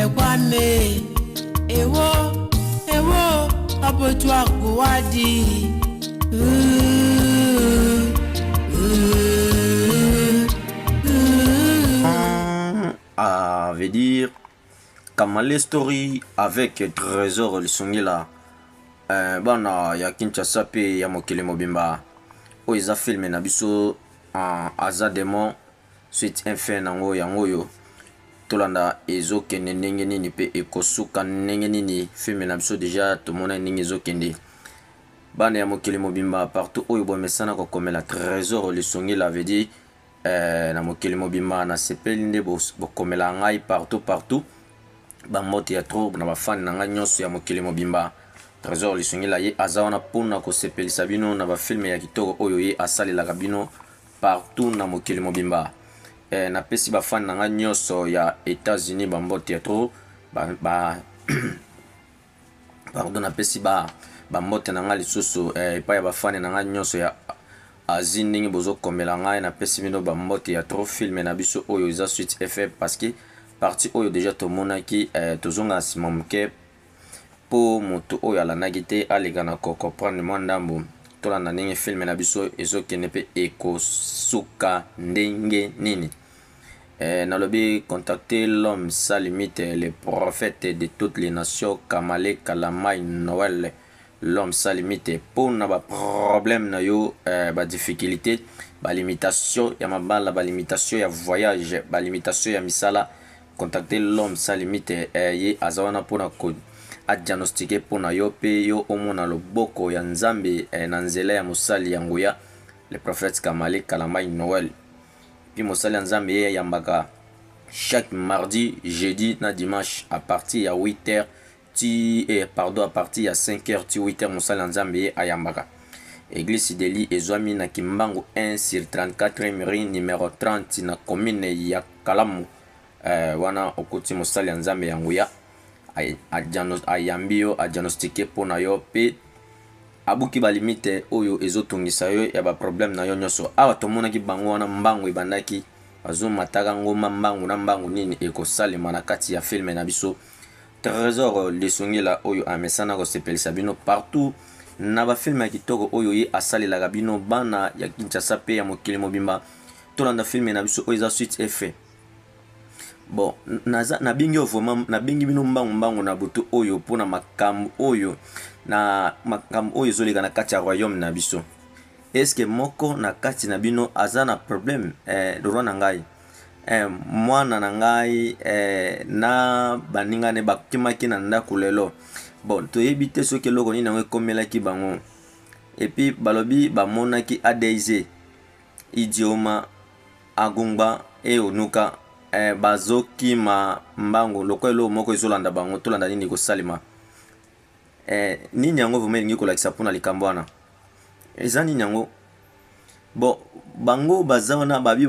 kwane ewo apotwa kuwadi veut dire Kamale Story avec Trésor le songi là bana ya Kinshasa pe ya mokili mobimba o iza filme na biso aza demo suite infin nango yango yo tolanda ezokende ndenge nini pe ekosuka ndenge nini filme na biso déjà tomona ndenge ezokende bana ya mokili mobimba partout oyo bomesana kokomela Trésor le songi là veut dire na mokili mobimba na sepeli nde bokomela ngai partout bamote ya trop na bafani na ngai nyonso ya mokili mobimba Trésor lisongi la ye aza wana mpona kosepelisa bino na bafilme ya kitoko oyo ye asalelaka bino partout na mokili mobimba napesi bafani na ngai nyonso ya États-Unis bambote ya trop pardon napesi bambote na ngai lisusu epai ya bafani na ngai nyonso ya Asie ndenge bozokomela ngai napesi bino bambote ya trop filme na biso oyo eza suite effet parce que partie oyo déjà tomonaki tozonga nsima moke po moto oyo alandaki te aleka na comprendre mwa ndambo tolanda ndenge filme na biso ezokende mpe ekosuka ndenge nini nalobi contacter l'homme sans limite le prophète de toutes les nations Kamale Kalamai Noël l'homme sans limite mpona baproblème na yo badifficulté balimitation ya mabala balimitation ya voyage balimitation ya misala contacter l'homme sans limite ye aza wana mpona adiagnostiquer mpona yo mpe yo omona loboko ya nzambe na nzela ya mosali ya nguya le prophète Kamale Kalamai Noël puis mosali ya nzambe ye ayambaka chaque mardi jeudi na dimanche à partir ya 8h à partir ya 5h ti 8h mosali ya nzambe ye ayambaka église Deli ezwami na Kimbangu 1 sur 34 rue numéro 30 na commune ya Kalamu wana okuti mosali ya nzambe ya nguya ayambi yo adiagnostiquer mpona yo mpe abuki balimite oyo ezotungisa yo ya baproblème na yo nyonso awa tomonaki bango wana mbangu ebandaki bazomataka ngoma mbangu na mbangu nini ekosalema na kati ya filme na biso Trésor lisongela oyo amesana kosepelisa bino partout na bafilme ya kitoko oyo ye asalelaka bino bana ya Kinshasa pe ya mokili mobimba tolanda filme na biso oyo eza suite effet bon nabingi vraiment nabingi bino mbangu na butu oyo mpona makambo oyo ezoleka na kati ya royaume na biso eske moko na kati na bino aza na problème lorwa na ngai mwana na ngai na baningane bakimaki na ndako lelo bon toyebi te soki eloko nini yango ekomelaki bango epuis balobi bamonaki ADZ idioma agungba eonuka bazokima mbangu loko elo moko ezolanda bango tolanda nini kosalema nini yango voma elingi kolakisa mpona likambo wana eza nini yango bon bango baza wana babi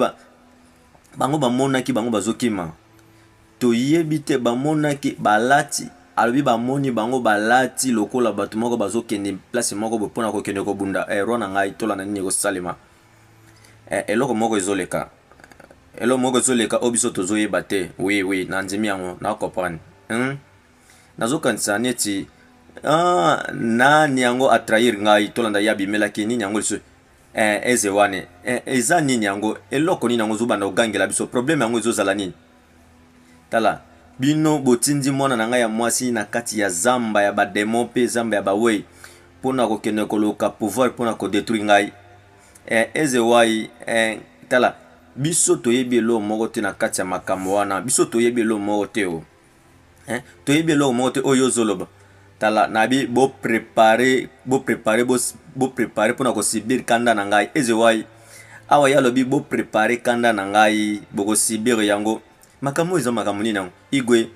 bango bamonaki bango bazokima toyebi te bamonaki balati alobi bamoni bango balati lokola bato moko bazokende place moko mpona kokende kobunda roi na ngai tolanda nini kosalema eloko moko ezoleka oyo biso tozoyeba te oui na ndimi yango na comprendre nazokanisa neti nani yango atrahir ngai tolanda ya bimelaki nini yango liso eze wane eza nini yango eloko nini yango zobanda kogangela biso problème yango ezozala nini tala bino botindi mwana na ngai ya mwasi na kati ya zamba ya bademo mpe zamba ya bawei mpona kokende koluka pouvoir mpona kodétruire ngai eze wai tala biso toyebi eloko moko te na kati ya makambo wana biso toyebi eloko moko te toyebi eloko moko te oyo ozoloba tala nabi boprepare mpona kosibir kanda na ngai eze wai awa ya lobi boprepare kanda na ngai bokosibir yango makambo eza makambo nini yango igwe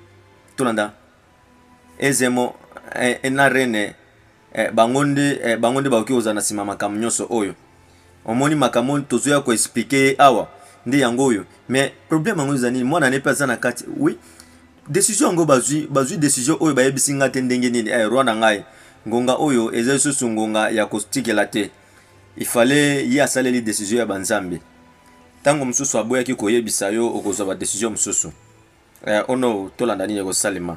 tolanda ezemo na rene bango nde bakoki kozala na nsima makambo nyonso oyo omoni makambo tozoya koexplike awa nde yango oyo mais problème yango eza nini mwana ne mpe aza na kati oui décision yango bazwi décision oyo bayebisi nga te ndenge nini roi na ngai ngonga oyo eza lisusu ngonga ya kotikela te ifale ye asaleli décision ya banzambe ntango mosusu aboyaki koyebisa yo okozwa badécision mosusu ono tolanda nini kosalema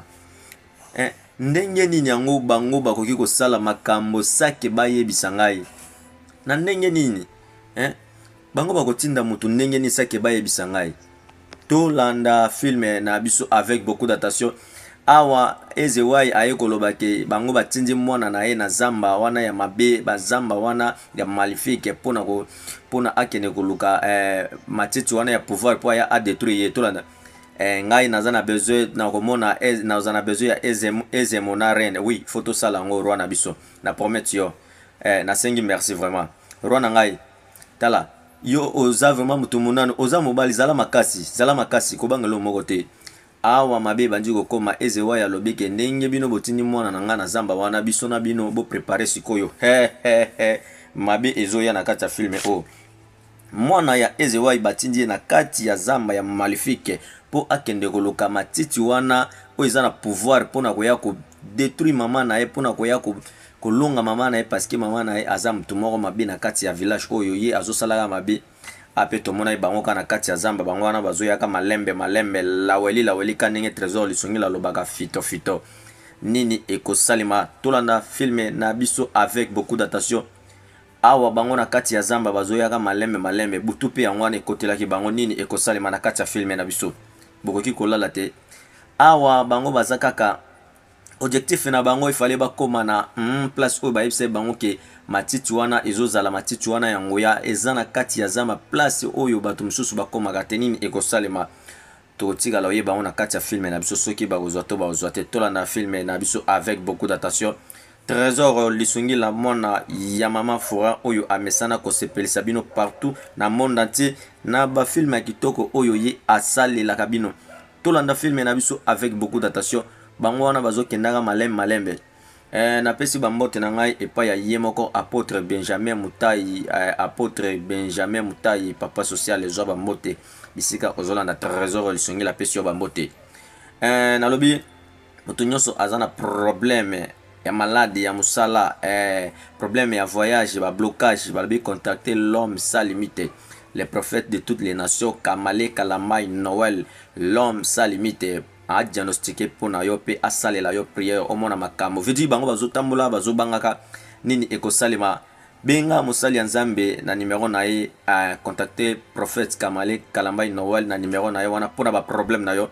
ndenge nini yango bango bakoki kosala makambo sake bayebisa ngai na ndenge nini bango bakotinda mutu ndenge nini sake bayebisa ngai tolanda filme na biso avec beaucoup d'attention awa Ezewai aye kolobake bango batindi mwana na ye na zamba wana ya mabe bazamba wana ya maléfique pona akene koluka matiti wana ya pouvoir po ya a détruire ye tolanda ngai naza na besoin na komona naza na besoin ya Ezemo na reine oui photo sala ngo roi na biso na promettre yo na sengi merci vraiment roi na ngai tala yo oza vraiment mutu munano oza mobali zala makasi kobangelo moko te awa mabe bandi kokoma Ezewai alobike ndenge bino botindi mwana na nga na zamba wana biso na bino bo préparer sikoyo mabe ezoya na kati ya filme mwana ya Ezewai batindi na kati ya zamba ya maléfique po akende koluka matiti wana oyo eza na pouvoir pona koya ko détruire mama na ye pona koya kolonga mama na ye parce que mama na ye aza mutu moko mabe na kati ya village oyo ye azosalaka mabe ape tomona ye bango kana kati ya zamba bango wana bazoyaka malembe laweli ka ndenge trésor lisongi lalobaka fito nini ekosalema tolanda filme na biso avec beaucoup d'attention awa bango na kati ya zamba bazoyaka malembe butu pe yango wana ekotelaki bango nini ekosalema na kati ya filme na biso bokoki kolala te awa bango baza kaka objectif na bango ifale bakoma na place oyo bayebisa bango ke matiti wana ezozala matiti wana ya ngoya eza na kati ya zamba place oyo bato mosusu bakomaka te nini ekosalema tokotikala oyeba bango na kati ya filme na biso soki bakozwa to bakozwa te tolanda filme na biso avec beaucoup d'attention trésor lisungi la mwana ya mama fora oyo amesana kosepelisa bino partout na monde entier na bafilme ya kitoko oyo ye asalelaka bino tolanda filme na biso avec beaucoup d'attention bango wana bazokendaka malembe napesi bambote na ngai epai ya ye moko apôtre Benjamin Mutai papa social ezwa bambote bisika ozolanda trésor lisongi la pesi yo bambote nalobi moto nyonso aza na problème ya malade ya musala problème ya voyage blocage balobi contacter l'homme sans limite les prophètes de toutes les nations Kamale Kalamai Noël l'homme sans limite a diagnostiqué pona yo pe asalela yo prière omona makambo vidi bango bazotambola bazobangaka nini ekosalema benga musali ya nzambe na numéro na ye contacter prophète Kamale Kalamai Noël na numéro na ye wana pona ba problème na yo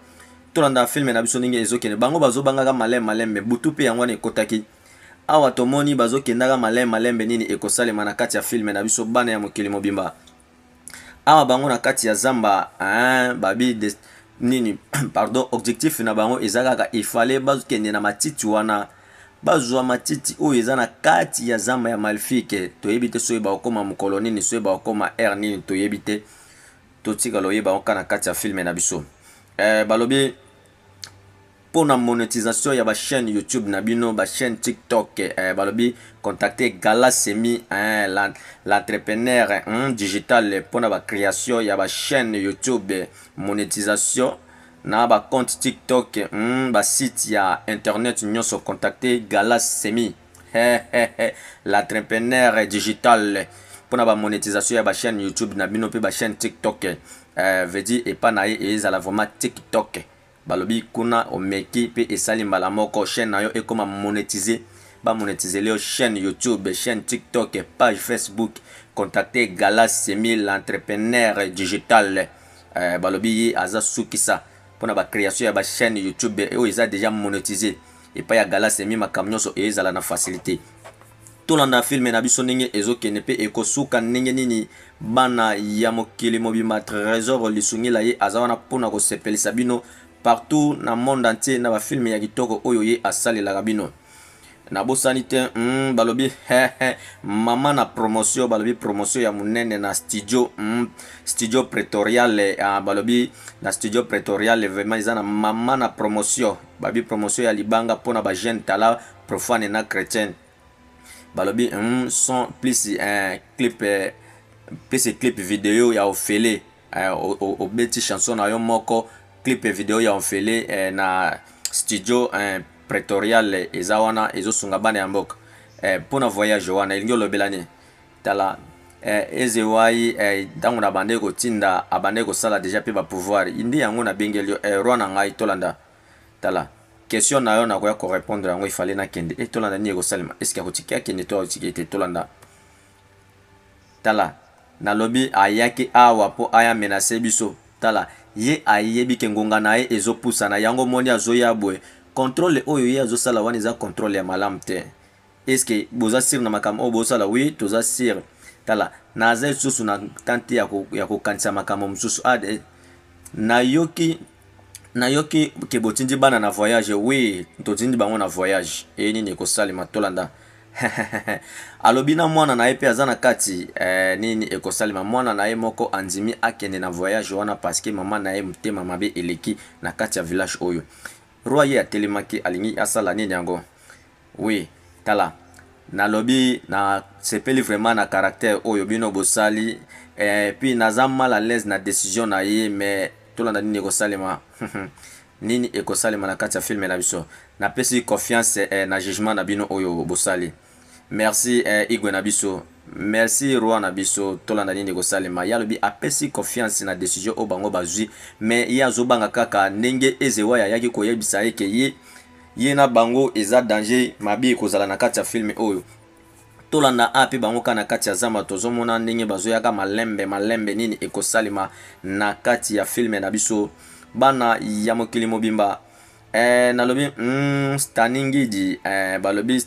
tolanda filme na biso ndenge ezokende bango bazobangaka malembe butu pe yango wana ekotaki awa tomoni bazokendaka malembe nini ekosalema na kati ya filme na biso bana ya mokili mobimba awa bango na kati ya zamba babi nini pardon objectif na bango ezakaka ifale bazokende na matiti wana bazwa matiti oyo eza na kati ya zamba ya maléfique toyebi te soyeba okoma mokolo nini soyeba okoma air nini toyebi te totikala oyeba oka na kati ya filme na biso balobi pour la monétisation il y a ba chaîne YouTube na bino ba chaîne TikTok balobi contacter Gala Semi l'entrepreneur digital pour la création il y a ba chaîne YouTube monétisation na ba compte TikTok ba site ya internet nyonso contacter Gala Semi l'entrepreneur digital pour la monétisation il y a ba chaîne YouTube na bino pe ba chaîne TikTok veut dire et pas na et za la vraiment TikTok balobi kuna omeki pe esali mbala moko chaîne na yo ekoma monétiser ba monétiser le chaîne YouTube chaîne TikTok page Facebook contacter Gala Semi l'entrepreneur digital balobi aza sukisa pona ba création ya ba chaîne YouTube et eza déjà monétisé et pas ya Gala Semi makamnyoso ezala na facilité tolanda filme na biso ndenge ezokende pe ekosuka ndenge nini bana ya mokili mobima trésor lisungi la ye aza wana pona kosepelisa bino partout na monde entier na ba filme ya kitoko oyo ye asalelaka bino na bosani te balobi mama na promotion balobi promotion ya munene na studio studio Pretorial balobi na studio Pretorial vraiment izana mama na promotion babi promotion ya libanga pona ba jeune tala profane na chrétien balobi son plus clip vidéo ya ofele o beti chanson na yo moko clip vidéo ya ofele na studio Pretorial eza wana ezosunga bana ya mboka pona voyage wana elingi olobelani tala ezewai ntango na bande kotinda abande kosala déjà pe ba pouvoir indi yango na bengeli roi na ngai tolanda tala question na yo na koya ko répondre yango ifale na kende tolanda ni ekosalema est ce que akotika kende to akotika ete tolanda tala na lobi ayaki awa po aya menace biso tala ye ayebi ke ngonga na ye ezopusana yango moni azoya boye contrôle oyo ye azosala wana eza contrôle ya malamu te est ce que boza sir na makambo oyo bozosala oui toza sir tala naza lisusu na tante ya kokanisa makambo mosusu ade nayoki ke botindi bana na voyage oui totindi bango na voyage nini ekosalema tolanda alobi na mwana na ye pe aza na kati nini ekosalema mwana na ye moko andimi akende na voyage wana paske mama na ye motema mabe eleki na kati ya village oyo roi ye atelemaki alingi asala nini yango oui tala nalobi na sepeli vraiment na caractère oyo bino bosali puis naza mal à l'aise na décision na ye mais tolanda nini ekosalema nini ekosalema na kati ya filme na biso napesi confiance na jugement na bino oyo bosali merci igwe na biso merci roi na biso tolanda nini ekosalema ye alobi apesi confiance na décision oyo bango bazwi mais ye azobanga kaka ndenge ezewa yayaki koyebisa ye ke ye na bango eza danger mabi ekozala na kati ya filme oyo tolanda ape bango ka na kati ya zamba tozomona ndenge bazoyaka malembe nini ekosalema na kati ya filme na biso bana ya mokili mobimba nalobi staningidi balobi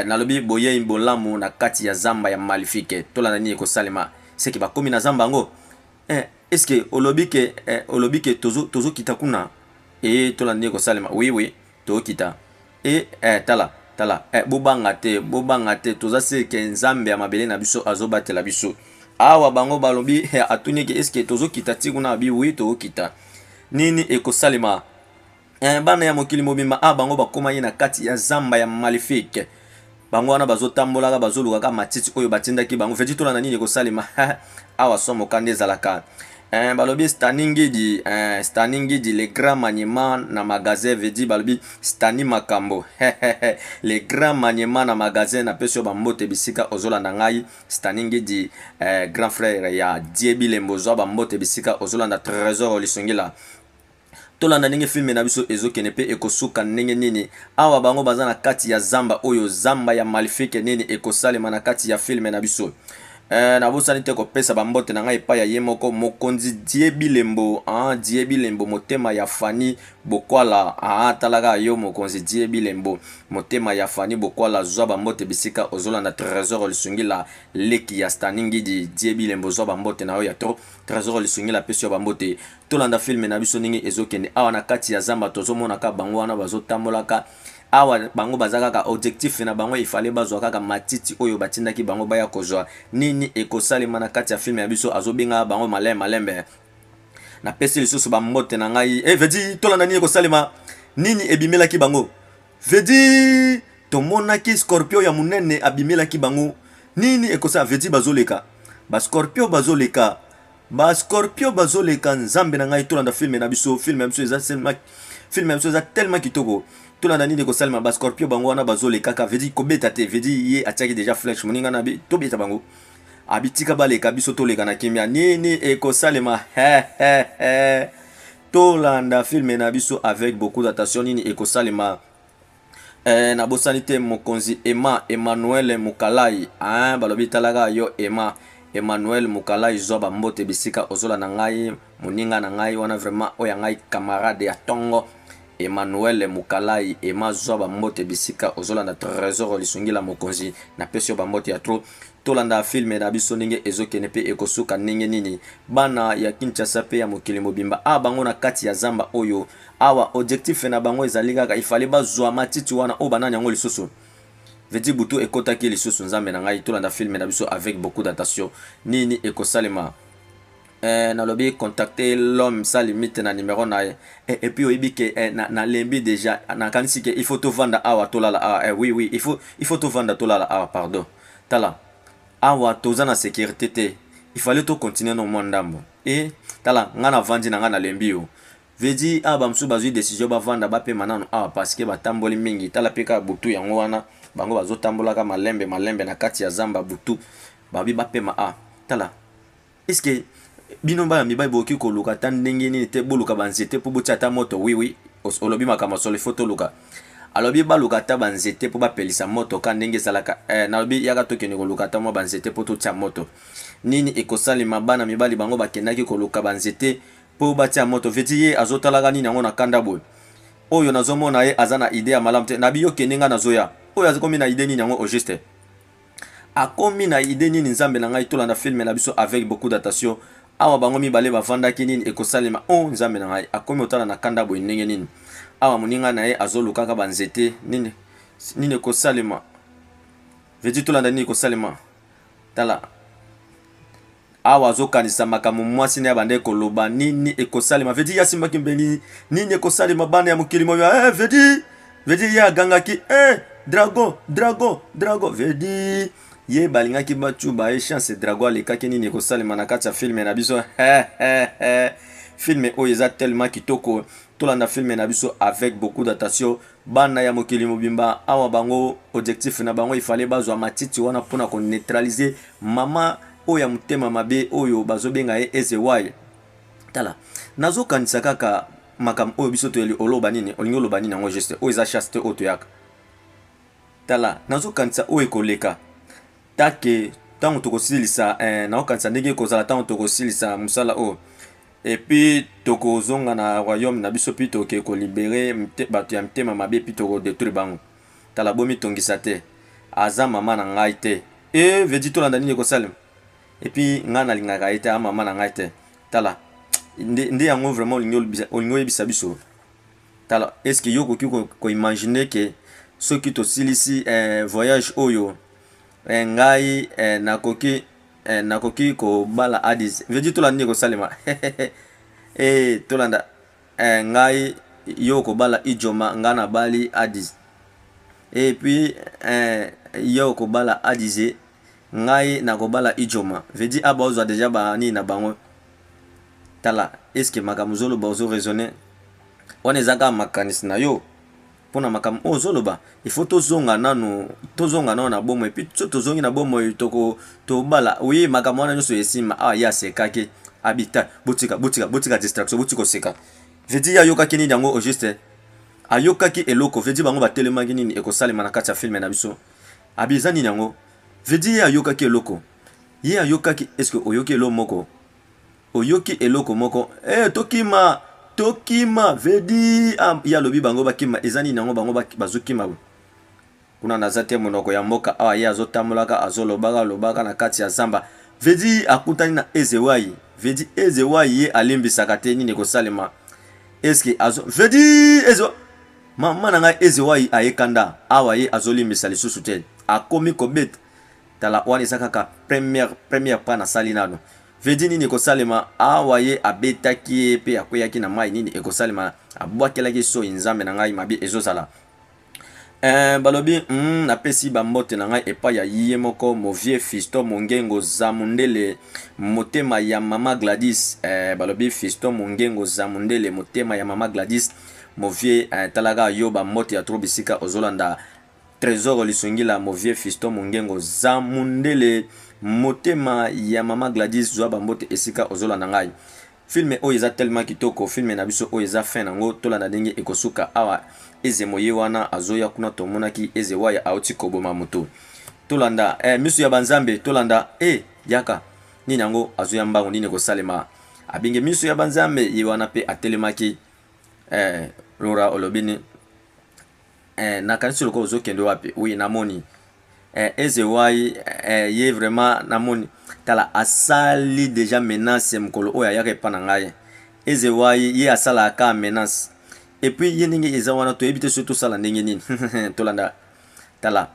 nalobi boye bolamu na kati ya zamba ya Maléfique tolanda nini ekosalema seki bakomi na zamba yango est-ce que olobi ke tozo kita kuna tolanda nini ekosalema oui tokita tala bobanga te toza seke nzambe ya mabele na biso azobatela biso awa bango balobi atuni ke est-ce que tozokita ti kuna abi oui tokita nini ekosalema bana ya mokili mobimba bango bakoma ye na kati ya zamba ya Maléfique bango wana bazotambolaka bazolukaka matiti oyo batindaki bango feti tolanda nini ekosalema awa somo kande ezalaka balobi staningidi le grand maniement na magasin vedi balobi stani makambo le grand maniement na magasin na peso bambote bisika ozolanda ngai staningidi grand frère ya Diebi Lembo zwa bambote bisika ozolanda trésor lisongela tolanda ndenge filme na biso ezokene pe ekosuka ndenge nini awa bango baza na kati ya zamba oyo zamba ya Maléfique nini ekosalema na kati ya filme na biso nabosani te kopesa bambote na ngai epai ya ye moko mokonzi Diebi Lembo motema ya Fani Bokwala talaka yo mokonzi Diebi Lembo motema ya Fani Bokwala zwa bambote bisika ozolanda trésor lisungila leki ya staningidi Diebi Lembo zwa bambote na yo ya trésor lisungila pesi yo bambote tolanda filme na biso ndenge ezokende awa na kati ya zamba tozomonaka bango wana bazotambolaka awa bango bazaka objectif na bango ifale bazwa kaka matiti oyo batindaki bango baya kozwa nini ekosalema na kati ya filme ya biso azobenga bango malembe na pesi lisusu bambote na ngai vedi tolanda nini ekosalema nini ebimelaki bango vedi tomonaki scorpio ya munene abimelaki bango nini ekosala vedi bazoleka bascorpio bazoleka nzambe na ngai tolanda filme na biso filme ya biso eza tellement kitoko tolanda nini ekosalema bascorpio bango wana bazoleka kaka vedi kobeta te vedi ye atiaki déjà flèche moninga na tobeta bango abitika baleka biso toleka na kimia nini ekosalema tolanda filme na biso avec beaucoup d'attention nini ekosalema na bosani te mokonzi Emmanuel Mukalai balobi talaka yo Emmanuel Mukalai zwa bambote bisika ozola na ngai moninga na ngai wana vraiment oya ngai camarade ya tongo Emmanuel Mukalai zwa bambote bisika ozola na trésor lisungila mokonzi na pesi yo bambote ya tro tolanda filme na biso ndenge ezokene pe ekosuka ndenge nini bana ya Kinshasa pe ya mokili mobimba bango na kati ya zamba oyo awa objectif na bango ezali kaka ifale bazwa matiti wana o banani yango lisusu vedi butu ekotaki lisusu nzambe na ngai tolanda filme na biso avec beaucoup d'attention nini ekosalema nalobi contacter l'homme sans limite na numéro na et puis oyebi ke na lembi déjà nakanisi ke il faut to vanda awa tolala oui il faut to vanda tolala awa pardon tala awa toza na sécurité te il fallait to continuer no mondambo tala ngana vandi na ngana lembi yo vedi bamsu bazwi décision bavanda bape manano parce que batamboli mingi tala peka butu yango wana bango bazotambolaka malembe na kati ya zamba butu babi bapema a tala est-ce que bino ba mi ba boki ko luka tan ndenge ni te boluka banzete po botia ta moto oui olobi makama sur les photos luka alobi ba luka ta banzete po ba pelisa moto ka ndenge salaka na lobi yaka to kene ko luka ta mo banzete po to tia moto nini ekosalema bana mibali bango bakendaki ko luka banzete po batia moto veti ye azotalaka nini yango na kanda boy oyo nazomona ye azana idée ya malamu te nabi yo kenenga nazoya oyo azakomi na idée nini yango au juste akomi na idée nini nzambe na ngai tolanda filme na biso avec beaucoup d'attention awa bango mibale bavandaki nini ekosalema nzambe na ngai akomi otala na kanda boy ndenge nini awa moninga na ye azolukaka banzete nini ekosalema veti tolanda nini ekosalema tala awa azokanisa makambo mwasi na ya bande koloba nini ekosalema vedi yasimbaki mbeli nini ekosalema bana ya mokili moyo vedi ye agangaki drago vedi ye balingaki batu baye chance drago alekaki nini ekosalema na kati ya filme na biso filme oyo eza tellement kitoko tolanda filme na biso avec beaucoup d'attention bana ya mokili mobimba awa bango objectif na bango ifale bazwa matiti wana mpona koneutraliser mama oya mutema mabe oyo bazobenga ye Ezewai tala nazokanisa kaka makam oyo biso toyeli oloba nini olingi oloba nini yango juste oyo eza chaste oyo toyaka tala nazokanisa oyo ekoleka take ntango tokosilisa naokanisa ndenge ekozala ntango tokosilisa mosala oyo epuis tokozonga na royaume na biso mpi toke kolibere bato ya mtema mabe mpi tokodetruire bango tala bomitongisa te aza mama na ngai te vedi tolanda nini ekosalema et puis nga nalingaka ye te mama na ngai te tala nde yango vraiment olingi oyebisa biso tala est ce que yo okoki koimagine ke soki tosilisi voyage oyo ngai nakoki kobala Addis vedi tolanda nini ekosalema tolanda ngai yo kobala Ijoma nga na bali Addis et puis yo kobala Addis ngai nakobala Ijoma vedi aba ozwa deja bani na bango tala est ce que makambo zoloba ozo raisonner wana ezaka makanisi na yo mpona makambo ozoloba il faut tozonga nano na bomo epuis so tozongi na bomo tobala oui makambo wana nyonso esima ya sekaki abita botika distraction botika oseka vedi ayokaki nini yango au juste ayokaki eloko vedi bango batelemaki nini ekosalema na kati ya filme na biso abiza nini yango vedi ye ayokaki eloko ye ayokaki est-ce que oyoki eloko moko oyoki eloko moko tokima vedi ya lobi bango bakima eza nini yango bango bazokima kuna naza te monoko ya mboka awa ye azotambolaka azolobaka na kati ya zamba vedi akutani na Ezewai vedi Ezewai ye alimbisaka te nini ekosalema est-ce que vedi mama na ngai Ezewai ayekanda awa ye azolimbisa lisusu te akomi kobeta tala wana eza kaka première pas na sali nano vedi nini ekosalema awa ye abetaki ye mpe akweyaki na mai nini ekosalema abwakelaki so nzambe na ngai mabi ezozala balobi napesi bambote na ngai epai ya ye moko movie Fiston Mongengo Zamundele motema ya mama Gladys balobi Fiston Mongengo Zamundele motema ya mama Gladys movie talaka yo bambote ya tro bisika ozolanda trésor lisungila movie Fiston Mongengo Zamundele motema ya mama Gladys zwa bambote esika ozolanda ngai filme oyo eza tellement kitoko filme na biso oyo eza fin nango tolanda ndenge ekosuka awa Ezemoye wana azoya kuna tomonaki Ezewai auti koboma moto tolanda miso ya banzambe tolanda yaka nini yango azoya mbango nini ekosalema abinge miso ya banzambe ye wana pe atelemaki lora olobini nakanisi loko ozokende wapi oui namoni Ezewai ye vraiment namoni tala asali déjà menace mkolo oyo ayaka epa na ngai Ezewai ye asalaka menace et puis ye ndenge eza wana toyebi te soki tosala ndenge nini tolanda tala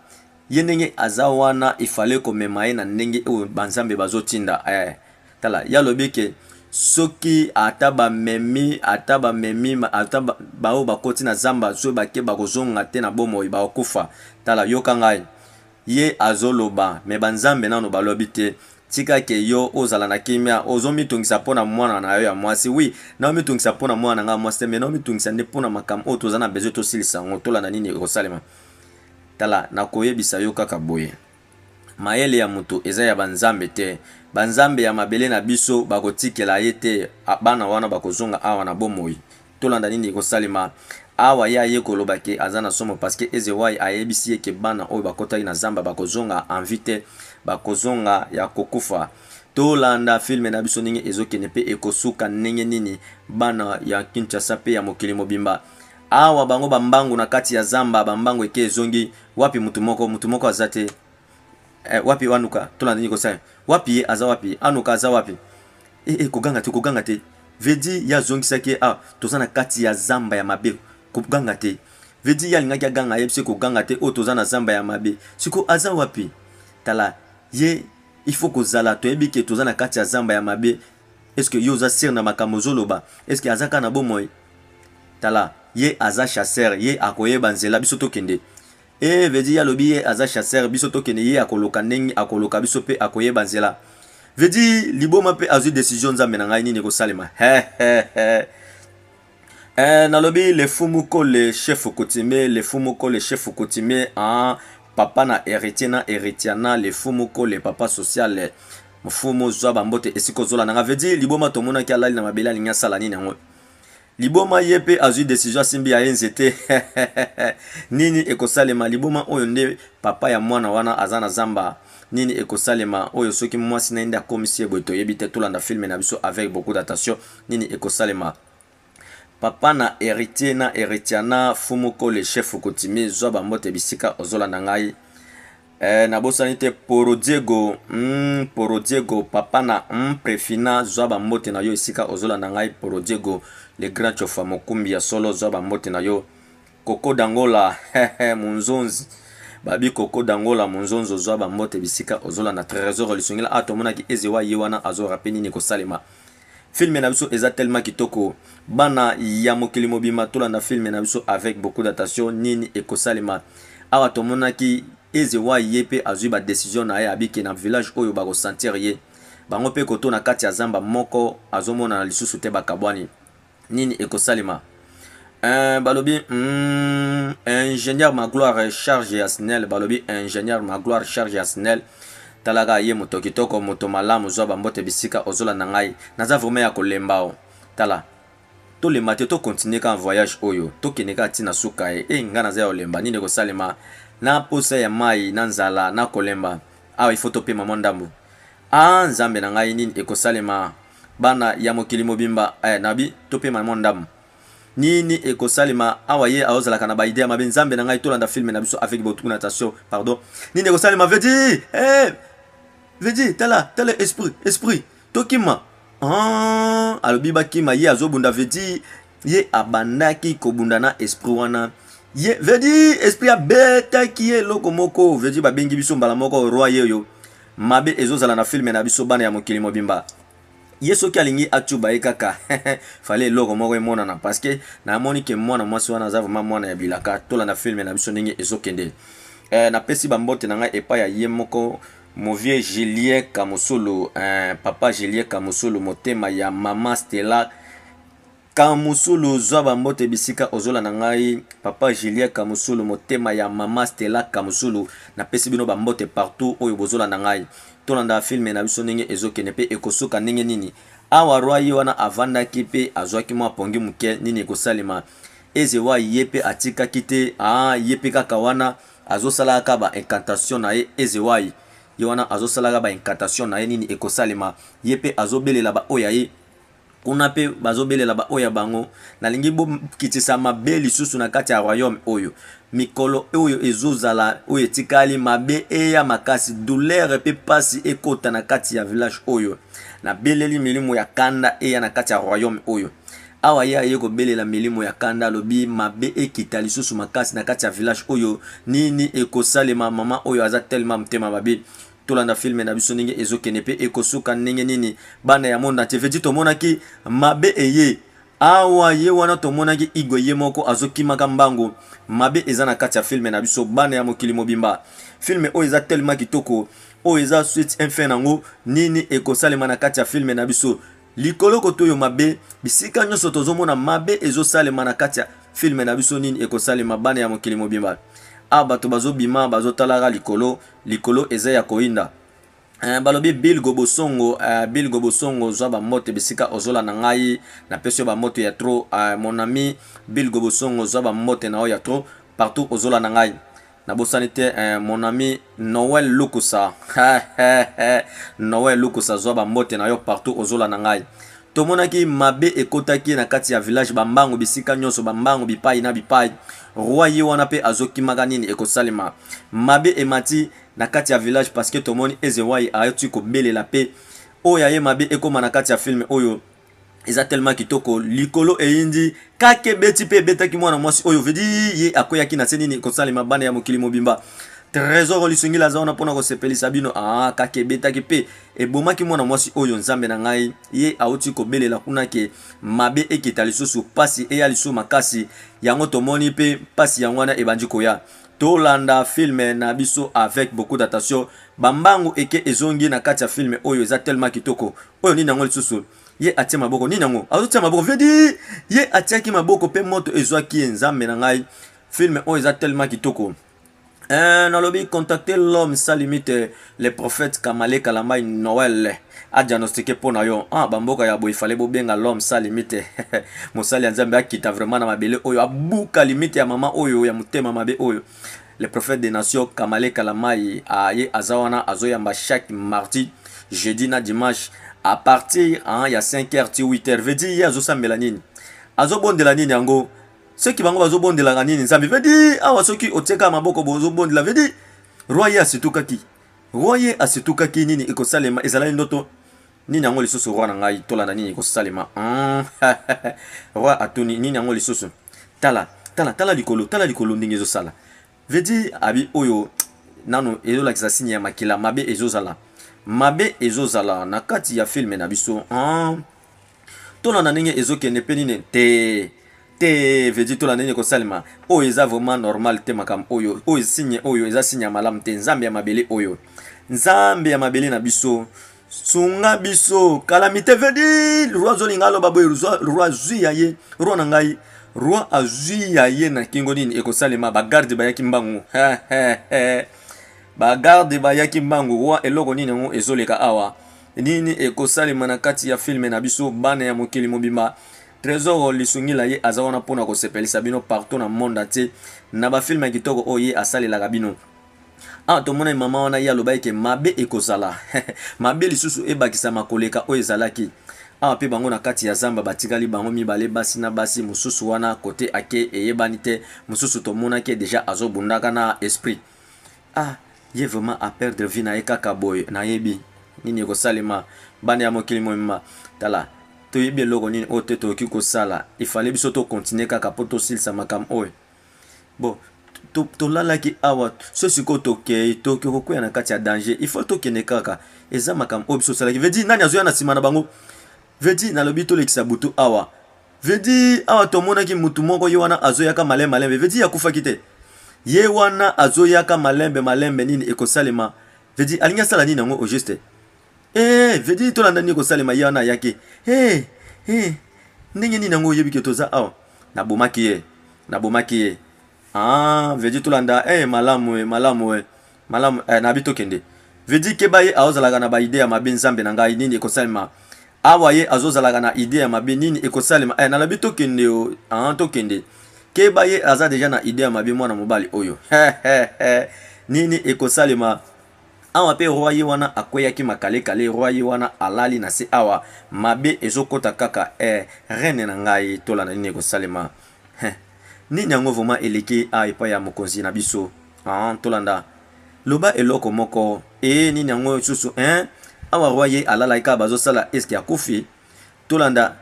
ye ndenge aza wana ifale komema ye na ndenge oyo banzambe bazotinda tala ya lobi ke soki ata bamemi bao bakoti na zamba so bake bakozonga te na bomoi bakokufa tala yoka ngai ye azoloba me banzambe nano balobi te tika ke yo ozala na kimia ozomitungisa mpona mwana na yo ya mwasi oui na omitungisa mpona mwana nga mwasi te me na omitungisa nde mpona makambo oyo toza na besoin tosilisa ngo tolanda nini ekosalema tala nakoyebisa yo kaka boye mayele ya mutu eza ya banzambe te. Banzambe ya mabele na biso bakotikela ye te. Bana wana bakozonga awa na bomoi. Tolanda nini ekosalema awa ya ye koloba ke aza na somo parce que Ezewai ayebisi ye ke bana oyo bakotaki na zamba bakozonga envie te, bakozonga ya kokufa. Tolanda filme na biso ndenge ezokende pe ekosuka ndenge nini bana ya Kinshasa pe ya mokili mobimba. Awa bango bambangu na kati ya zamba bambangu eke ezongi wapi mutu moko azate. Wapi wanuka tolanda nini kosala wapi ye aza wapi anuka aza wapi koganga te vedi ya zongisaki toza na kati ya zamba ya mabe koganga te vedi ya lingaki aganga yebise koganga te o toza na zamba ya mabe siko aza wapi tala ye il faut kozala toyebi ke toza na kati ya zamba ya mabe. Est-ce que yo za sir na makambo zoloba est-ce que azaka na bomoi tala ye aza chasseur ye akoyeba nzela biso tokende vedi ya lobi ye aza chasseur biso tokende ye akoloka ndenge akoloka biso pe akoyeba nzela vedi liboma pe azwi décision nzambe na ngai nini kosalema nalobi le fumuko le chef coutumier le fumuko le chef coutumier papa na héritier na héritiana le fumuko le papa social mfumu zwa bambote esiko zola nanga vedi liboma tomona ki alali na mabela linya sala nini yango liboma ye pe azwi décision simbi ya nzete nini ekosalema liboma oyo nde papa ya mwana wana azana zamba nini ekosalema oyo soki mwasi na nda komisi boy toyebi te tolanda filme na biso avec beaucoup d'attention nini ekosalema papa na héritier na héritiana fumuko le chef coutumier zwa bambote bisika ozolanda ngai na bosani te Poro Diego papa na prefina zwa bambote na yo esika ozolanda ngai Poro Diego le grand chofa mokumbi ya solo zwa bambote na yo Koko Dangola munzonzi babi Koko Dangola munzonzo zwa bambote bisika ozolanda trésor lisungila atomona ki Ezewai wana azora peni ni kosalema filme na biso eza tellement kitoko bana ya mokili mobima tolanda filme na biso avec beaucoup d'attention nini ekosalema awa tomona ki Ezewai ye pe azwi ba décision na ye abiki na village oyo bako sentir ye bango pe koto na kati ya zamba moko azomona na lisusu te bakabwani nini ekosalema balobi ingénieur Magloire charge Asnel balobi ingénieur Magloire charge Asnel talaga ye moto kitoko moto malamu zwa bambote bisika ozola na ngai naza vraiment ya kolembao tala to le matin to continuer ka voyage oyo to keneka tina suka nga naza ya olemba nini ekosalema na posa ya mai na nzala na kolemba awa ifo to pema mondambu nzambe na ngai nini ekosalema bana ya mokili mobimba nabi to pema mondambu nini ekosalema awa ye aozalaka na ba idea mabe nzambe na ngai tolanda filme na biso avec beaucoup d'attention pardon nini ekosalema vedi tala esprit tokima alobi bakima ye azobunda vedi ye abandaki kobunda na esprit wana ye vedi esprit abetaki ye loko moko vedi babengi biso mbala moko roi yeyo mabe ezozala na filme na biso bana ya mokili mobimba ye soki alingi atuba ye kaka fale eloko moko emonana parce que namoni ke mwana mwasi wana aza vraiment mwana ya bilaka tolanda filme na biso ndenge ezokende napesi bambote na ngai epai ya ye moko movie Julien Kamusulu papa Julien Kamusulu motema ya mama Stella Kamusulu zwa bambote bisika ozola na ngai papa Julien Kamusulu motema ya mama Stella Kamusulu napesi bino bambote partout oyo bozola na ngai tolanda filme na biso ndenge ezokende pe ekosuka ndenge nini awa roi wana avandaki pe azwaki mwa pongi muke nini ekosalema Ezewai ye pe atikaki te ye pe kaka wana azosalaka ba incantation na ye Ezewai ye wana azosalaka ba incantation na ye nini ekosalema ye pe azobelela ba oya ye kuna pe bazobelela ba oya bango nalingi bo kitisa mabe lisusu na kati ya royaume oyo mikolo oyo ezozala oyo etikali mabe eya makasi douleur pe pasi ekota na kati ya village oyo na beleli milimo ya kanda eya na kati ya royaume oyo awa ya ye kobelela milimo ya kanda lobi mabe ekita lisusu makasi na kati ya village oyo nini ekosalema mama oyo aza tellement mtema mabe tolanda filme na biso ndenge ezokende pe ekosuka ndenge nini bana ya monde entier vedi tomonaki mabe eye awa ye wana tomonaki igwe ye moko azokimaka mbangu mabe eza na kati ya filme na biso bana ya mokili mobimba filme oyo eza tellement kitoko oyo eza suite infin nango nini ekosalema na kati ya filme na biso likolo kotoyo mabe bisika nyonso tozomona mabe ezosalema na kati ya filme na biso nini ekosalema bana ya mokili mobimba a bato bazo bima bazo talara likolo eza ya koinda. Balobi Bill Gobosongo zwa ba moto bisika ozola na ngai na pesio ba moto ya trop. Mon ami Bill Gobosongo zwa ba moto na o ya trop partout ozola na ngai. Na bosanite mon ami Noël Lukusa Noël Lukusa zwa ba moto na yo partout ozola na ngai. Tomonaki mabe ekotaki na kati ya village bambango bisika nyonso bambango bipai na bipai. Roi ye wana pe azoki maganini ekosalema. Mabe emati na kati ya village parce que tomoni ezewai ayoti ko belela pe oya ye mabe ekoma na kati ya film oyo eza tellement kitoko likolo eyindi kake beti pe betaki mwana mwasi oyo vedi ye akoyaki na senini ekosalema bana ya mokili mobimba. Trésor lisungila za ona pona ko sepelisa bino kake betaki pe ebomaki mwana mwasi oyo nzambe na ngai ye auti ko belela kuna ke mabe ekita lisusu pasi eya lisu makasi yango tomoni pe pasi yango wana ebandi koya. Tolanda filme na biso avec beaucoup d'attention. Bambango eke ezongi na kati ya filme oyo eza tellement kitoko. Oyo nini yango lisusu ye atia maboko nini yango azotia maboko vedi ye atiaki maboko pe moto ezwaki nzambe na ngai. Filme oyo eza tellement kitoko. Nalobi contacter l'homme sans limite le prophète Kamale Kalamai Noël a diagnostiqué pour nayo bamboka ya boy fallait bobenga l'homme sans limite mosali ya nzambe akita vraiment na mabele oyo abuka limite ya mama oyo ya mutema mabe oyo. Le prophète des nations Kamale Kalamai ye azawana azoyamba chaque mardi jeudi na dimanche à partir ya 5h ti 8h vedi ye azosambela nini azobondela nini yango. Ceux qui bango bazobondela kanini nzambe vedi awa soki oteka maboko bozobondela vedi roi ye asitukaki nini ekosalema ezalaki ndoto nini yango lisusu roi na ngai tolanda nini ekosalema roi atuni nini yango lisusu tala likolo ndenge ezosala vedi abi oyo nano ezolakisa signe ya makila mabe ezozala na kati ya filme na biso tolanda ndenge ezokende pe nini te vedi to la nene ko salima o eza vraiment normal te makam oyo signe oyo eza signe ya malamu te nzambe ya mabele na biso sunga biso calamité vedi roi zolinga lo babo roi zuya ye roi na ngai roi azuya ye na kingo nini ekosalema bagarde bayaki mbangu bagarde bayaki mbangu roi eloko nini ngo ezoleka awa nini ekosalema na kati ya filme na biso bana ya mokili mobimba. Trésor lisungila ye azawana pona ko sepelisa bino partout na monde entier na ba film kitoko oye asalelaka bino. Tomona mama wana ya loba ke mabe ekozala mabe lisusu ebakisa makoleka oyo ezalaki pe bango na kati ya zamba batikali bango mibale basi na basi mususu wana kote ake eyebani te mususu tomona ke déjà azobundaka na esprit ye vraiment a perdre vie na ekaka boy na yebi nini ekosalema bana ya mokili moyima tala toyebi eloko nini oyo te tokoki kosala ifale biso tokontinue kaka mpo tosilisa makambo oyo bon tolalaki awa so sikoyo tokei tokokwea na kati ya danger ifale tokende kaka eza makambo oyo biso osalaki vedi nani azoya na nsima na bango vedi nalobi tolekisa butu awa vedi awa tomonaki mutu moko ye wana azoyaka malembe vedi akufaki te ye wana azoyaka malembe nini ekosalema vedi alingi asala nini yango au juste vedi tolanda nini kosalema ye wana ayaki ndenge nini yango oyebi ke toza awa nabomaki ye vedi tolanda malamu nabi tokende vedi keba ye aozalaka na baide ya mabe nzambe na ngai nini ekosalema awa ye azozalaka na ide ya mabe nini ekosalema nalabi tokende tokende keba ye aza deja na ide ya mabe mwana mobali oyo nini ekosalema awa pe roi ye wana akweyaki makale roi ye wana alali na se awa mabe ezokota kaka reine na ngai tolanda nini ekosalema nini yango vraiment eleki epai ya mokonzi na biso tolanda loba eloko moko nini yango susu awa roi ye alalaki kaka bazosala eske akufi tolanda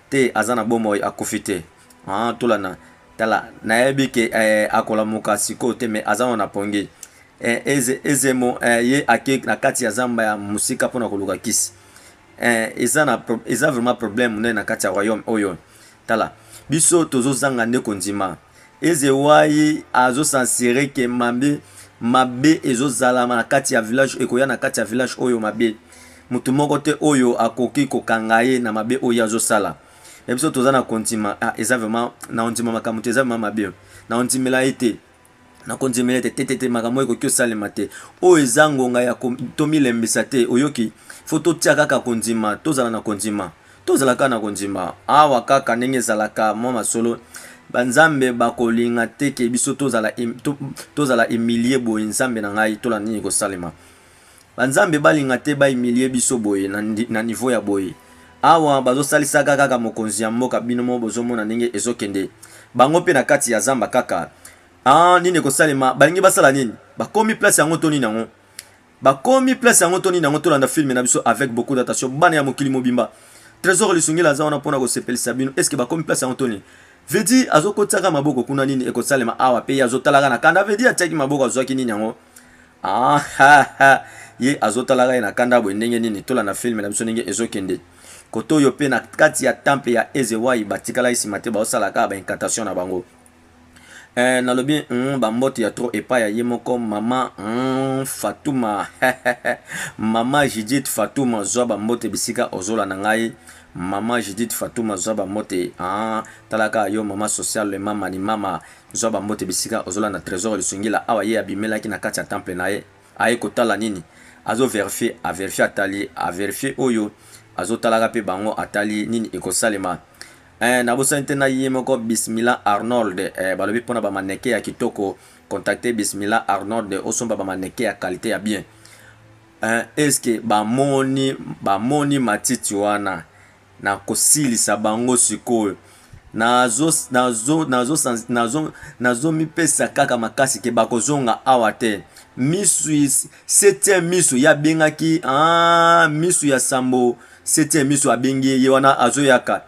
te aza na bomoi akufi te tolanda tala nayebi ke akolamuka sikoyo te me aza wana pongi ezemo ye ake na kati ya zamba ya musika mpona koluka kisi eza vraiment problème nde na kati ya royaume oyo tala biso tozozanga nde kondima ezewai azosansire ke mabe ezozala na kati ya village ekoya na kati ya village oyo mabe mutu moko te oyo akoki kokanga ye na mabe oyo azosala biso toza na kondima eza vraiment na ondima makambo te eza vraiment mabe na ondimela ye te na konzemela te makambo eko salema te o ezangonga ya tomilembisa te oyoki foto tia kaka konzima tozala na konzima tozala kaka na konzima awa kaka ndenge ezalaka mwa masolo banzambe bakolinga te ke biso tozala emilie boye nzambe na ngai tola nini kosalema banzambe balinga te ba emilie biso boye na niveau ya boye awa bazosalisaka kaka mokonzi ya mboka bino mo bozomona ndenge ezokende bango mpe na kati ya zamba kaka nini kosalema balingi basala nini bakomi place yango to nini yango bakomi place yango to nini yango tolanda filme na biso avec beaucoup d'attention bana ya mokili mobimba trésor lisungila aza wana mpona kosepelisa bino est ce que bakomi place yango to nini vedi azokotiaka maboko kuna nini ekosalema awa pe azotalaka na kanda vedi atiaki maboko azwaki nini yango ye azotalaka ye na kanda boye ndenge nini tolanda filme na biso ndenge ezokende koto oyo pe na kati ya temple ya Ezewai batikala nsima te baosalaka baincantation na bango nalobi bambote ya tro epa ya ye moko mama Fatuma mama Judith Fatuma zwa bambote bisika ozola na ngai mama Judith Fatuma zwa bambote talaka yo mama social le mama ni mama zwa bambote bisika ozola na trésor lisungila awa ye abimelaki na kati ya temple na ye aye kotala nini azo vérifier atali vérifier oyo azotalaka pe bango atali nini ekosalema na bosa ntena ye moko Bismillah Arnold balobi pona ba maneke ya kitoko contacter Bismillah Arnold osomba ba maneke ya qualité ya bien est-ce que bamoni matiti wana na kosilisa bango sikoyo nazo mipesa kaka makasi ke bakozonga awa te misu 7e misu ya bengaki misu ya sambo 7e misu abengi ye wana azoyaka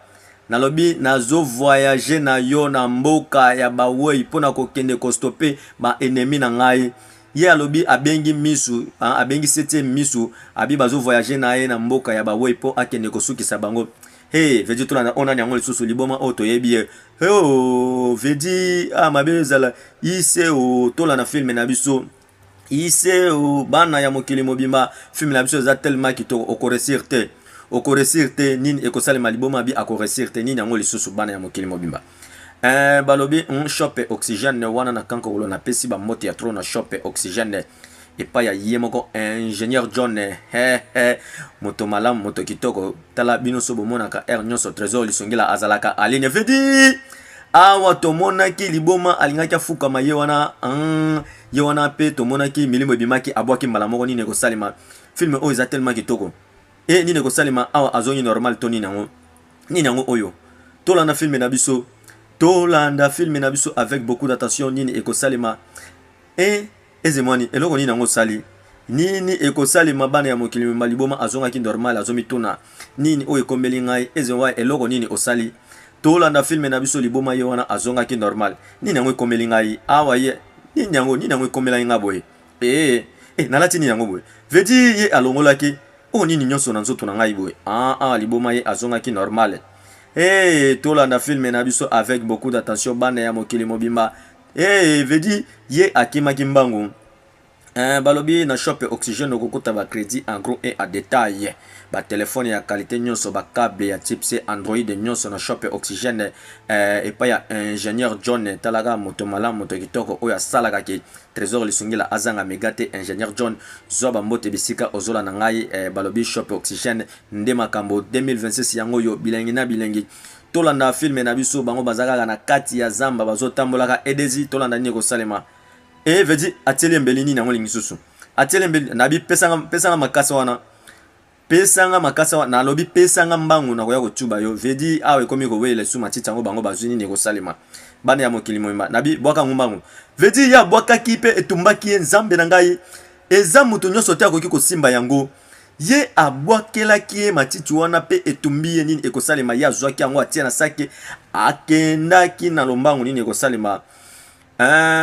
nalobi nazo voyager na yo na mboka ya bawei pona kokende kostope ba ennemi na ngai ye alobi abengi misu abengi 7e misu abi bazo voyager na ye na mboka ya bawei po akende kosukisa bango vedi tolanda ona nyango lisusu liboma oyo toyebi ye vedi mabezala ise tolanda filme na biso ise bana ya mokili mobimba filme na biso eza tellement kitoko okoresir te nini ekosalema liboma bi akoresir te nini yango lisusu bana ya mokili mobimba balobi shope oxygène wana na kankolo na pesi bamote ya tro na shope oxygène epa ya ye moko ingénieur John moto malamu moto kitoko tala bino so bomonaka nyonso trésor lisungila azalaka aline vedi awa tomonaki liboma alingaki afukama ye wana pe tomonaki milimo ebimaki abwaki mbala moko nini ekosalema filme oyo eza tellement kitoko nini ekosalema awa azongi normal to nini yango oyo tolanda filme na biso avec beaucoup d'attention nini ekosalema ezemwani eloko nini yango sali nini ekosalema bana ya mokili maliboma azongaki normal azomituna nini oyo ekombeli ngai ezemwa eloko nini osali tolanda filme na biso liboma ye wana azongaki normal nini yango ekomeli ngai awa ye nini yango ekomela ngai boye nalati nini yango boye vedi ye alongolaki nini nyonso na nzoto na ngai boye liboma ye azongaki normal tolanda filme na biso avec beaucoup d'attention bana ya mokili mobimba vedi ye akimaki mbangu balobi na shop oxygène okokota ba crédit en gros et à détail ba téléphone ya qualité nyonso ba câble ya type C Android nyonso na shop oxygène epa ya ingénieur John talaga moto malamu moto kitoko oyo asalaka ki trésor lisungila azanga megate ingénieur John zoba mbote bisika ozola na ngai balobi shop oxygène nde makambo 2026 yango yo bilengi na bilengi tolanda filme na biso bango bazaka na kati ya zamba bazotambolaka edezi tolanda nini kosalema vedi ateli mbeli nini yango lingi susu ateli mbeli nabi pesanga makasa wana nalobi pesanga mbangu na koya kotuba yo vedi awe ekomi kowele su matiti yango bango bazwi nini ekosalema bana ya mokili moyimba nabi bwaka mbangu vedi ya bwakaki pe etumbaki ye nzambe na ngai eza mutu nyonso te akoki kosimba yango ye abwakelaki ye matiti wana pe etumbi ye nini ekosalema ye azwaki yango atia na sake akendaki na lombangu nini ekosalema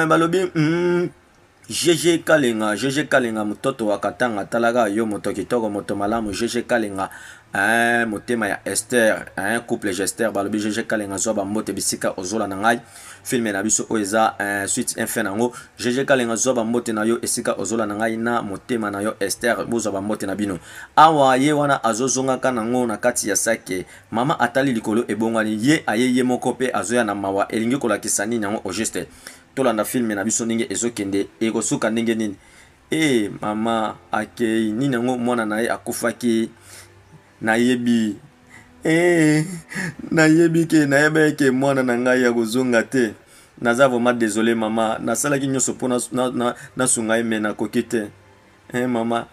balobi GG Kalenga mutoto wa Katanga talaga yo moto kitoko moto malamu GG Kalenga motema ya Esther couple Esther balobi GG Kalenga zoba mbote bisika ozola na ngai filme na biso oeza suite infin nango GG Kalenga zoba mbote na yo esika ozola na ngai na motema na yo Esther bozoba mbote na bino awa ye wana azozonga kanango na kati ya sake mama atali likolo ebongani ye aye ye moko pe azoya na mawa elingi kolakisa nini yango au juste tolanda filme na biso ndenge ezokende ekosuka ndenge nini. Mama akei nini yango mwana na ye akufaki nayebi nayebi ke nayeba ke mwana na ngai ya kozonga te. Naza vraiment désolé mama, nasalaki nyonso mpo nasunga ye me nakoki te. Mama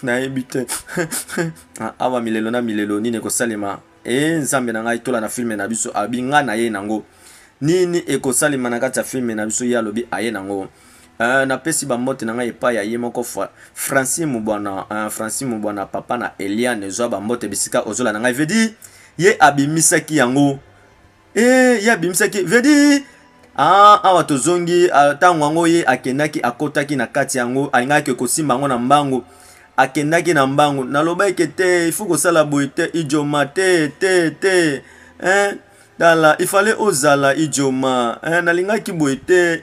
nayebi te. Awa milelo na milelo nini ekosalema. Nzambe na ngai tolanda filme na biso abi nga na ye nango nini ekosalema na kati ya filme na biso ye alobi aye nango. Napesi bambote na ngai epai ya ye moko Francine Mubwana papa na Eliane zwa bambote bisika ozola na ngai vedi ye abimisaki yango. Ye abimisaki vedi awa tozongi tango yango ye akendaki akotaki na kati yango alingaki kosimba yango na mbangu akendaki na mbangu nalobaki te il faut kosala boye te ijoma te tala ifale ozala ijoma nalingaki boye te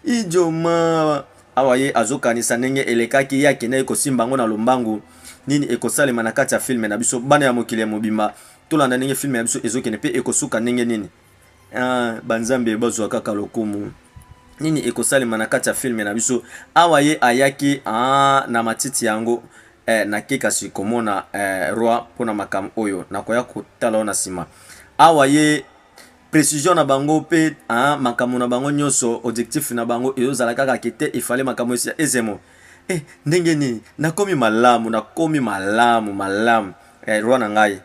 ijoma awa ye azokanisa ndenge elekaki ye akendaki kosimba yango na lombangu nini ekosalema na kati ya filme na biso bana ya mokili ya mobimba tolanda ndenge filme ya biso ezokende pe ekosuka ndenge nini. Banzambe bazwa kaka lokumu nini ekosalema na kati ya filme na biso awa ye ayaki na matiti yango na kekasi komona roi pona makam oyo nakoya kotala na sima awa ye précision na bango pe makamu na bango nyonso objectif na bango ezala kaka kete ifale makamu esi ezemo ndenge ni nakomi malamu roi na ngai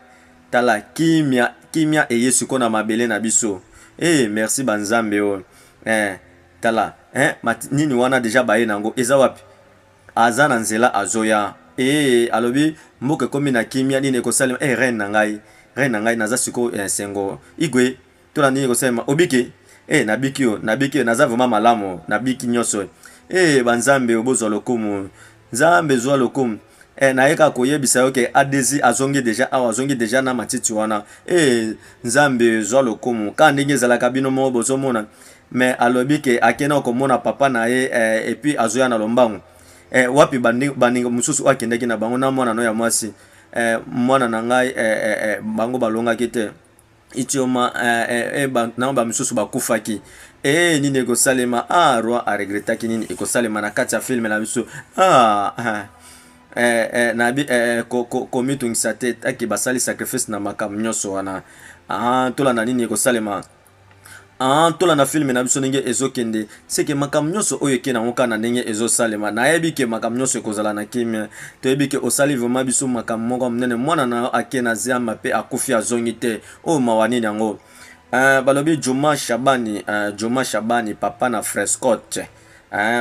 tala kimia eyesu kona mabele na biso. Merci banzambe o. Tala nini wana deja baye nango eza wapi aza na nzela azoya alobi mboke komi na kimia nini ekosalema reine na ngai naza siko sengo igwe tola nini ekosalema obiki nabiki naza vraiment malamu nabiki nyonso banzambe obozwa lokumu nzambe zwa lokumu naeka koyebisa yo ke adezi azongi deja na matiti wana nzambe zwa lokumu ka ndenge ezalaka bino moko bozomona me alobi ke akenda komona papa na ye epuis azoya na lombangu wapi baninga mosusu akendaki na bango na mwana no ya mwasi mwana na ngai bango balongaki te itioma na bamisusu bakufaki nini ekosalema roi aregretaki nini ekosalema na kati ya filme na biso komitungisa te taki basali sacrifice na makambo nyonso wana tolanda nini ekosalema tolanda filme na biso ndenge ezokende seke makambo nyonso oyo eke nango kaka na ndenge ezosalema nayebi ke makambo nyonso ekozala na kimia toyebi ke osali vraiment biso makambo moko monene mwana na ake na zamba mpe akufi azongi te oyo mawa nini yango balobi Juma Shabani papa na Frescote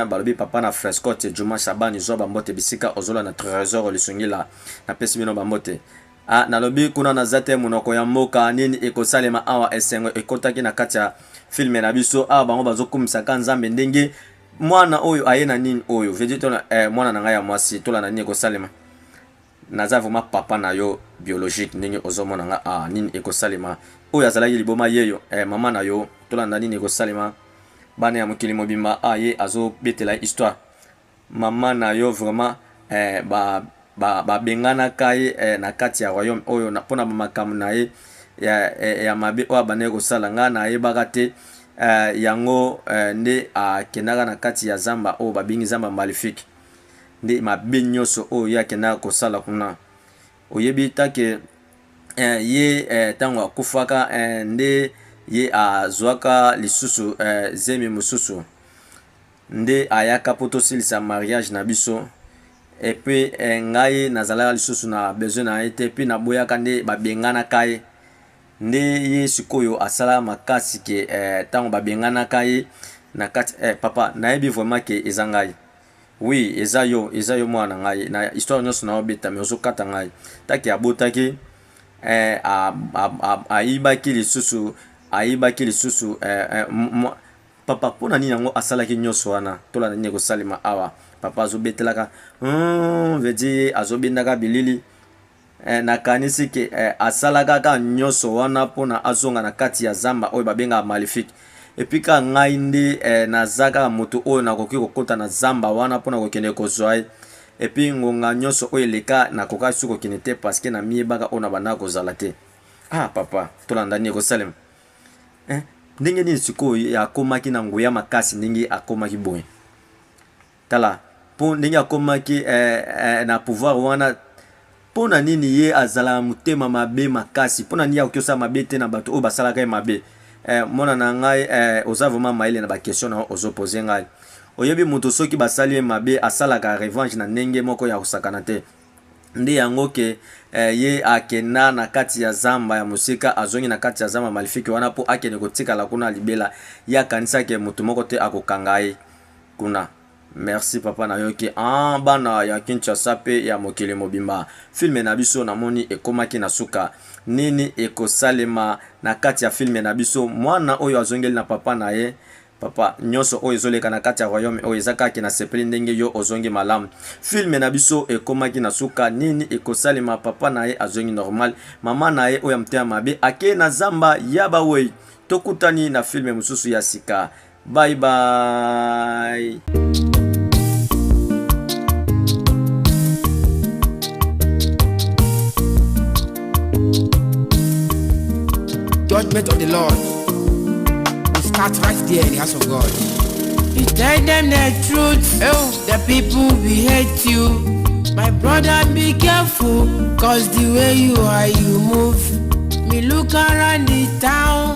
balobi papa na Frescote Juma Shabani zwa bambote bisika ozola na trésor lisungila na pesi bino bambote nalobi kuna na zate munoko ya mboka nini ekosalema awa esengo ekotaki na kati ya filme na biso awa bango bazokumisa ka nzambe ndenge mwana oyo aye na nini oyo vedi tola mwana na ngai ya mwasi tola na nini ekosalema naza vraiment papa na yo biologique ndenge ozomona nga nini ekosalema oyo azalaki liboma yeyo mama na yo tola na nini ekosalema bana ya mokili mobimba ye azobetela histoire mama na yo vraiment babenganaka ye na kati ya royaume oyo mpona bamakambo na ye ya mabe oyo abandaki kosala ngai nayebaka te yango nde akendaka na kati ya zamba oyo babengi zamba maléfique nde mabe nyonso oyo ye akendaka kosala kuna oyebi take ye ntango akufaka nde ye azwaka lisusu zemi mosusu nde ayaka po tosilisa mariage na biso epuis ngai nazalaka lisusu na besoin na ye te epuis naboyaka nde babenganaka ye nde ye sikoyo asala makasi ke ntango babenganaka ye na kati papa nayebi vraiment ke eza ngai oui eza yo mwana ngai na histoire nyonso na obeta me ozokata ngai taki abotaki ayibaki lisusu papa pona nini yango asalaki nyonso wana tola nini ekosalema awa papa azobetelaka vedi azobendaka bilili nakanisi ke asalaka kaka nyonso wana mpona azonga na kati ya zamba oyo babengaka maléfique epuis ka ngai nde naza kaka moto oyo nakoki kokota na zamba wana mpona kokende kozwa ye epuis ngonga nyonso oyo eleka nakoka su kokende te parceke na miyebaka oyo na bandaka kozala te papa tolanda nini ekosalema ndenge nini sikoyo akomaki na nguya makasi ndenge akomaki boye. Tala po ndenge akomaki na pouvoir wana, pona nini ye azala mutema mabe makasi, pona nini akiosa mabe te na bato o basalaka ye mabe. Mona na ngai oza vraiment maile na ba question na ozo poser ngai. Oyebi muto soki basali ye mabe asalaka revanche na ndenge moko ya kusakana te. Ndi yango ke ye akena na kati ya zamba ya musika, azongi na kati ya zamba malifiki wana po akene kotikala kuna libela ya kanisa ke mutu moko te akokanga ye kuna. Merci papa na yoki bana ya Kinshasa pe ya mokili mobimba. Filme na biso namoni ekomaki na suka nini ekosalema na kati ya filme na biso. Mwana oyo azongeli na papa na ye, papa nyoso oyo ezoleka na kati ya royaume oyo ezakaki na sepeli ndenge yo ozongi malamu. Filme na biso ekomaki na suka nini ekosalema, papa na ye azongi normal, mama na ye oyo mtema mabe ake na zamba ya bawei. Tokutani na filme mususu ya sika. Bye bye. Judgment of the Lord will start right there in the house of God. You tell them the truth, the people will hate you. My brother, be careful, cause the way you are, you move. Me look around the town.